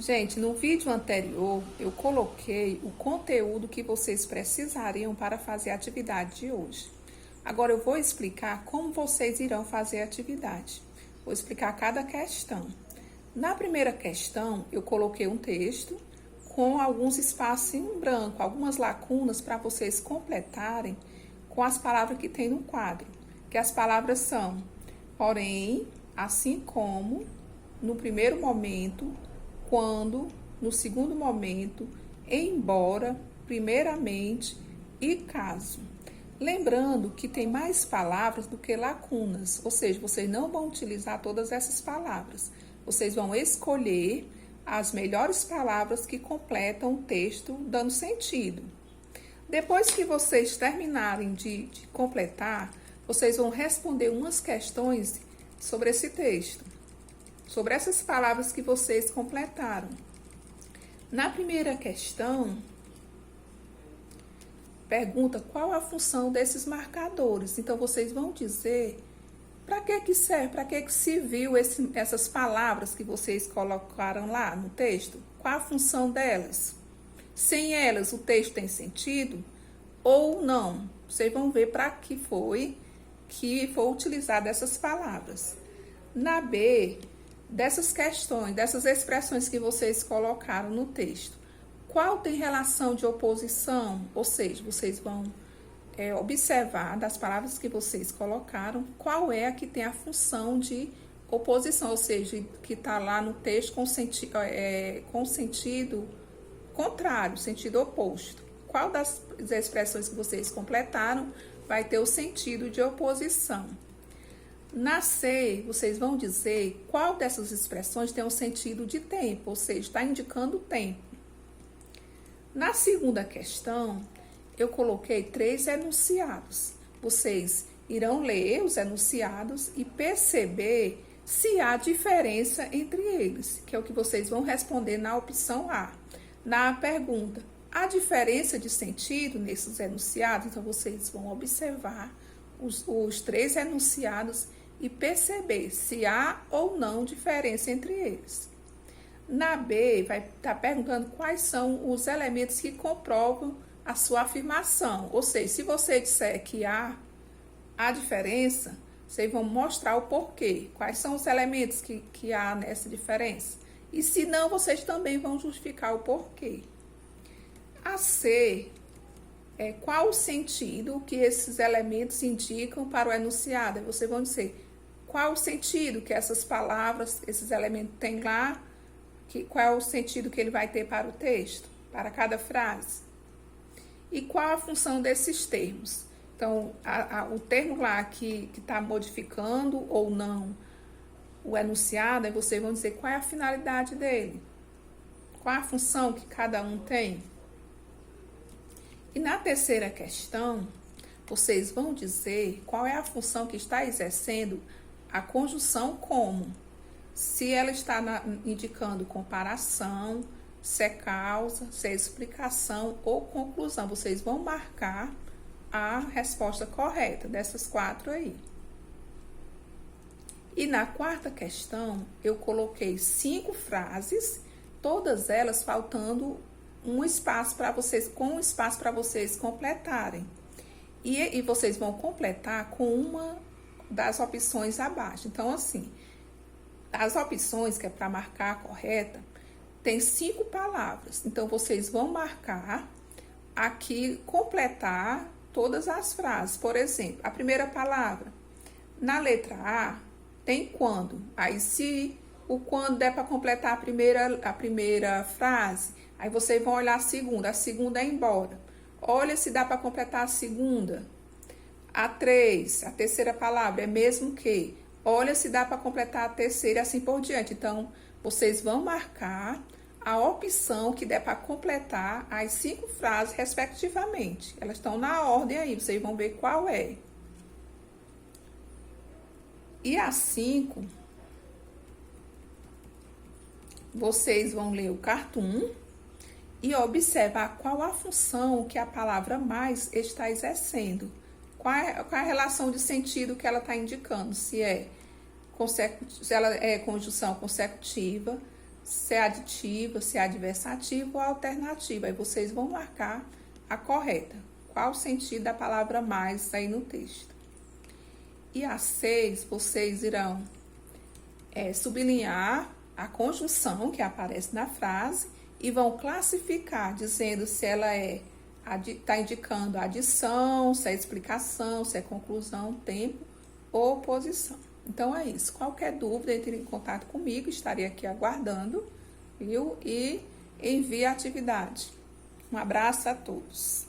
Gente, no vídeo anterior eu coloquei o conteúdo que vocês precisariam para fazer a atividade de hoje. Agora eu vou explicar como vocês irão fazer a atividade. Vou explicar cada questão. Na primeira questão, eu coloquei um texto com alguns espaços em branco, algumas lacunas para vocês completarem com as palavras que tem no quadro. Que as palavras são porém, assim como, no primeiro momento, quando, no segundo momento, embora, primeiramente e caso. Lembrando que tem mais palavras do que lacunas, ou seja, vocês não vão utilizar todas essas palavras. Vocês vão escolher as melhores palavras que completam o texto, dando sentido. Depois que vocês terminarem de completar, vocês vão responder umas questões sobre esse texto, sobre essas palavras que vocês completaram. Na primeira questão, pergunta qual a função desses marcadores. Então, vocês vão dizer para que serve, para que serviu essas palavras que vocês colocaram lá no texto. Qual a função delas? Sem elas, o texto tem sentido ou não? Vocês vão ver para que foi utilizada essas palavras. Na B, dessas questões, dessas expressões que vocês colocaram no texto, qual tem relação de oposição? Ou seja, vocês vão observar das palavras que vocês colocaram, qual é a que tem a função de oposição, ou seja, que está lá no texto com sentido contrário, sentido oposto. Qual das expressões que vocês completaram vai ter o sentido de oposição? Na C, vocês vão dizer qual dessas expressões tem o sentido de tempo, ou seja, está indicando o tempo. Na segunda questão, eu coloquei 3 enunciados. Vocês irão ler os enunciados e perceber se há diferença entre eles, que é o que vocês vão responder na opção A. Na pergunta, há diferença de sentido nesses enunciados? Então, vocês vão observar os 3 enunciados e perceber se há ou não diferença entre eles. Na B, vai estar perguntando quais são os elementos que comprovam a sua afirmação. Ou seja, se você disser que há diferença, vocês vão mostrar o porquê. Quais são os elementos que há nessa diferença. E se não, vocês também vão justificar o porquê. A C, qual o sentido que esses elementos indicam para o enunciado? Vocês vão dizer qual o sentido que essas palavras, esses elementos têm lá, qual é o sentido que ele vai ter para o texto, para cada frase. E qual a função desses termos? Então, o termo lá que está modificando ou não o enunciado, aí vocês vão dizer qual é a finalidade dele, qual a função que cada um tem. E na terceira questão, vocês vão dizer qual é a função que está exercendo a conjunção como. Se ela está indicando comparação, se é causa, se é explicação ou conclusão. Vocês vão marcar a resposta correta dessas 4 aí. E na quarta questão, eu coloquei 5 frases, todas elas faltando um espaço para vocês, com um espaço para vocês completarem. E vocês vão completar com uma das opções abaixo. Então, assim, as opções que é para marcar a correta, tem 5 palavras. Então, vocês vão marcar aqui, completar todas as frases. Por exemplo, a primeira palavra, na letra A, tem quando. Aí, se o quando der para completar a primeira frase, aí vocês vão olhar a segunda é embora. Olha se dá para completar a segunda. A 3, a terceira palavra, é mesmo que. Olha se dá para completar a terceira e assim por diante. Então, vocês vão marcar a opção que der para completar as 5 frases, respectivamente. Elas estão na ordem aí, vocês vão ver qual é. E a 5, vocês vão ler o cartoon e observar qual a função que a palavra mais está exercendo. Qual é a relação de sentido que ela está indicando? Se ela é conjunção consecutiva, se é aditiva, se é adversativa ou alternativa. Aí vocês vão marcar a correta. Qual o sentido da palavra mais aí no texto? E a 6, vocês irão sublinhar a conjunção que aparece na frase e vão classificar, dizendo se ela está indicando adição, se é explicação, se é conclusão, tempo ou posição. Então, é isso. Qualquer dúvida, entre em contato comigo, estarei aqui aguardando, viu? E envie a atividade. Um abraço a todos.